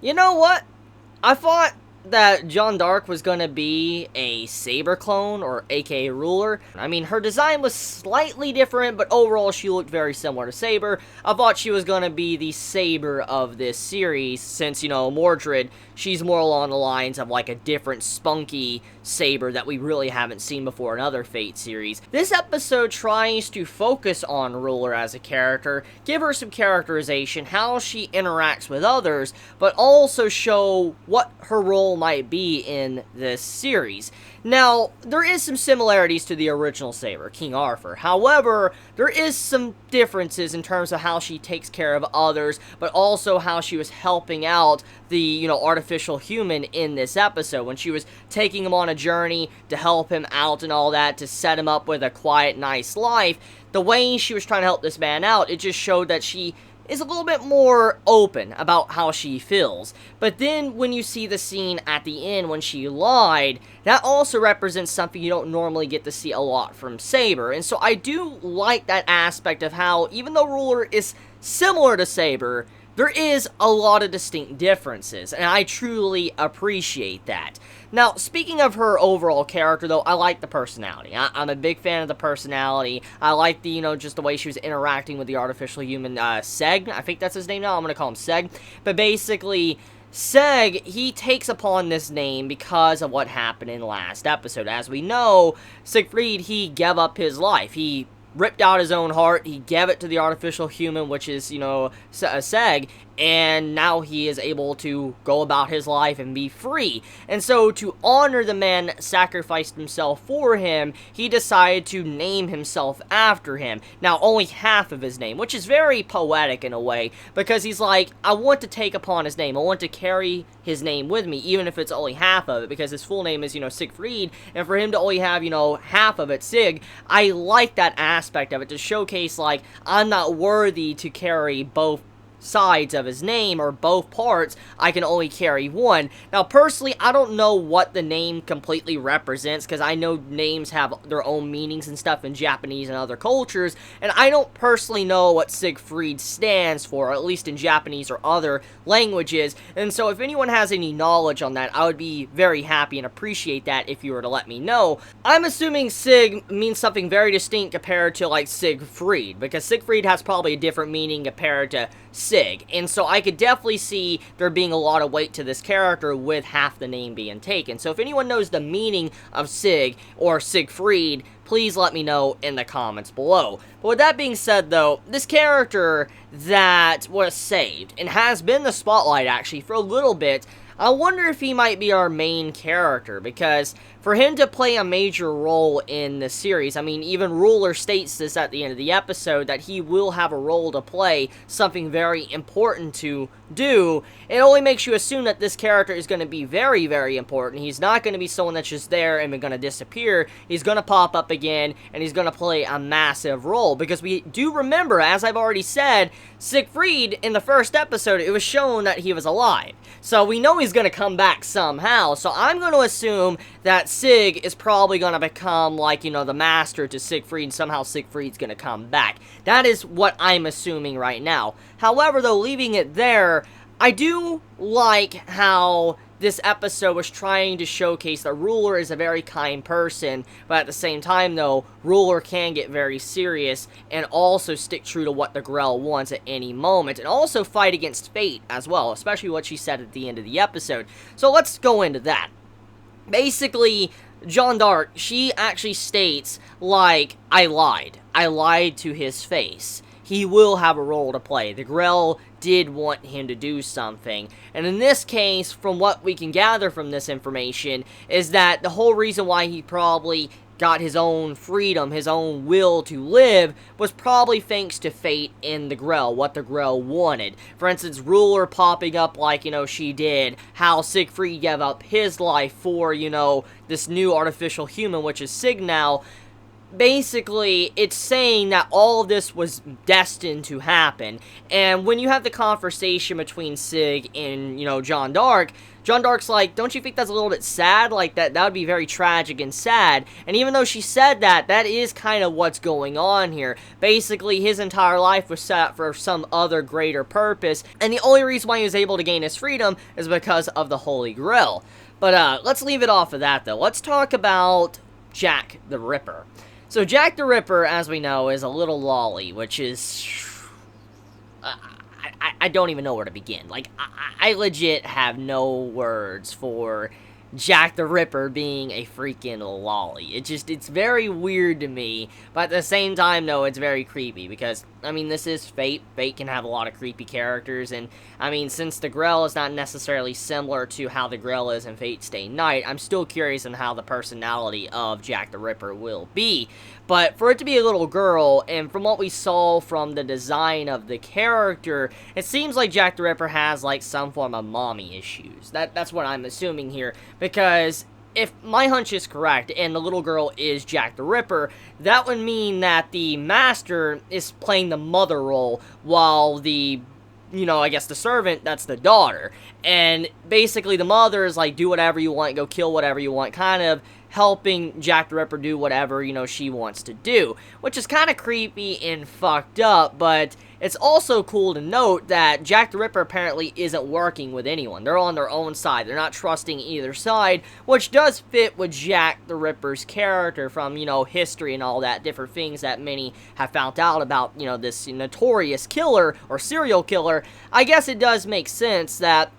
You know what? I thought that Jeanne d'Arc was gonna be a Saber clone, or aka Ruler. I mean, her design was slightly different, but overall she looked very similar to Saber. I thought she was gonna be the Saber of this series, since, Mordred, she's more along the lines of like a different spunky Saber that we really haven't seen before in other Fate series. This episode tries to focus on Ruler as a character, give her some characterization, how she interacts with others, but also show what her role might be in this series. Now, there is some similarities to the original Saber, King Arthur. However, there is some differences in terms of how she takes care of others, but also how she was helping out the, artificial human in this episode, when she was taking him on a journey to help him out and all that, to set him up with a quiet, nice life. The way she was trying to help this man out, it just showed that she is a little bit more open about how she feels. But then when you see the scene at the end when she lied, that also represents something you don't normally get to see a lot from Saber. And so I do like that aspect of how, even though Ruler is similar to Saber, there is a lot of distinct differences, and I truly appreciate that. Now, speaking of her overall character, though, I like the personality. I'm a big fan of the personality. I like the, just the way she was interacting with the artificial human, Sieg. I think that's his name now. I'm going to call him Sieg. But basically, Sieg, he takes upon this name because of what happened in the last episode. As we know, Siegfried, he gave up his life. He ripped out his own heart, he gave it to the artificial human, which is, Sieg, and now he is able to go about his life and be free. And so, to honor the man that sacrificed himself for him, he decided to name himself after him. Now, only half of his name, which is very poetic in a way, because he's like, I want to take upon his name, I want to carry his name with me, even if it's only half of it, because his full name is, Siegfried, and for him to only have, half of it, Sieg, I like that aspect of it, to showcase, like, I'm not worthy to carry both sides of his name, or both parts, I can only carry one. Now, personally, I don't know what the name completely represents, because I know names have their own meanings and stuff in Japanese and other cultures, and I don't personally know what Siegfried stands for, at least in Japanese or other languages, and so if anyone has any knowledge on that, I would be very happy and appreciate that if you were to let me know. I'm assuming Sieg means something very distinct compared to, like, Siegfried, because Siegfried has probably a different meaning compared to Sieg, and so I could definitely see there being a lot of weight to this character with half the name being taken. So if anyone knows the meaning of Sieg or Siegfried, please let me know in the comments below. But with that being said, though, this character that was saved, and has been the spotlight actually for a little bit, I wonder if he might be our main character, because for him to play a major role in the series, I mean, even Ruler states this at the end of the episode, that he will have a role to play, something very important to do. It only makes you assume that this character is going to be very, very important. He's not going to be someone that's just there and going to disappear. He's going to pop up again, and he's going to play a massive role, because we do remember, as I've already said, Siegfried, in the first episode, it was shown that he was alive. So we know he's going to come back somehow, so I'm going to assume that Sieg is probably going to become, like, the master to Siegfried, and somehow Siegfried's going to come back. That is what I'm assuming right now. However, though, leaving it there, I do like how this episode was trying to showcase that Ruler is a very kind person, but at the same time, though, Ruler can get very serious and also stick true to what the Grell wants at any moment, and also fight against fate as well, especially what she said at the end of the episode. So let's go into that. Basically, Jeanne d'Arc, she actually states, like, I lied to his face. He will have a role to play. The Grell did want him to do something. And in this case, from what we can gather from this information, is that the whole reason why he probably got his own freedom, his own will to live, was probably thanks to fate in the Grell, what the Grell wanted. For instance, Ruler popping up like, she did, how Siegfried gave up his life for, this new artificial human, which is Sieg now. basically, it's saying that all of this was destined to happen. And when you have the conversation between Sieg and, John Dark, John Dark's like, don't you think that's a little bit sad? Like, that would be very tragic and sad. And even though she said that, that is kind of what's going on here. Basically, his entire life was set for some other greater purpose, and the only reason why he was able to gain his freedom is because of the Holy Grail. But, let's leave it off of that, though. Let's talk about Jack the Ripper. So Jack the Ripper, as we know, is a little lolly, which is... I don't even know where to begin. Like, I legit have no words for Jack the Ripper being a freaking lolly. It's very weird to me, but at the same time, though, it's very creepy, because, I mean, this is Fate. Fate can have a lot of creepy characters, and, I mean, since the Grail is not necessarily similar to how the Grail is in Fate Stay Night, I'm still curious on how the personality of Jack the Ripper will be. But for it to be a little girl, and from what we saw from the design of the character, it seems like Jack the Ripper has, like, some form of mommy issues. That's what I'm assuming here, because if my hunch is correct, and the little girl is Jack the Ripper, that would mean that the Master is playing the mother role, while the, I guess the servant, that's the daughter. And basically the mother is like, do whatever you want, go kill whatever you want, kind of helping Jack the Ripper do whatever, she wants to do. Which is kind of creepy and fucked up, but it's also cool to note that Jack the Ripper apparently isn't working with anyone. They're on their own side. They're not trusting either side, which does fit with Jack the Ripper's character from, history and all that, different things that many have found out about, this notorious killer or serial killer. I guess it does make sense that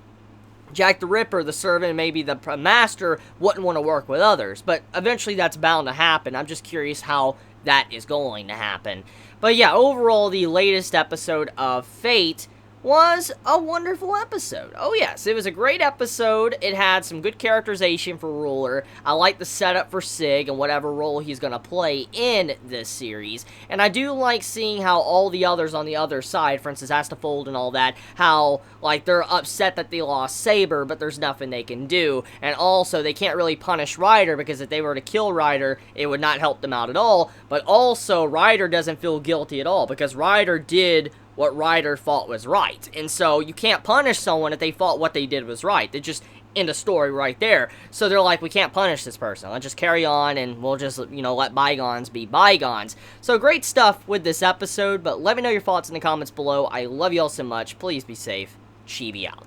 Jack the Ripper, the servant, maybe the Master, wouldn't want to work with others. But eventually that's bound to happen. I'm just curious how that is going to happen. But yeah, overall, the latest episode of Fate was a wonderful episode. Oh yes, it was a great episode. It had some good characterization for Ruler. I like the setup for Sieg and whatever role he's going to play in this series. And I do like seeing how all the others on the other side, for instance, Astafold and all that, how, like, they're upset that they lost Saber, but there's nothing they can do. And also, they can't really punish Ryder, because if they were to kill Ryder, it would not help them out at all. But also, Ryder doesn't feel guilty at all, because Ryder did what Ryder thought was right. And so you can't punish someone if they thought what they did was right. They just end a story right there. So they're like, we can't punish this person. Let's just carry on and we'll just, let bygones be bygones. So great stuff with this episode, but let me know your thoughts in the comments below. I love you all so much. Please be safe. Chibi out.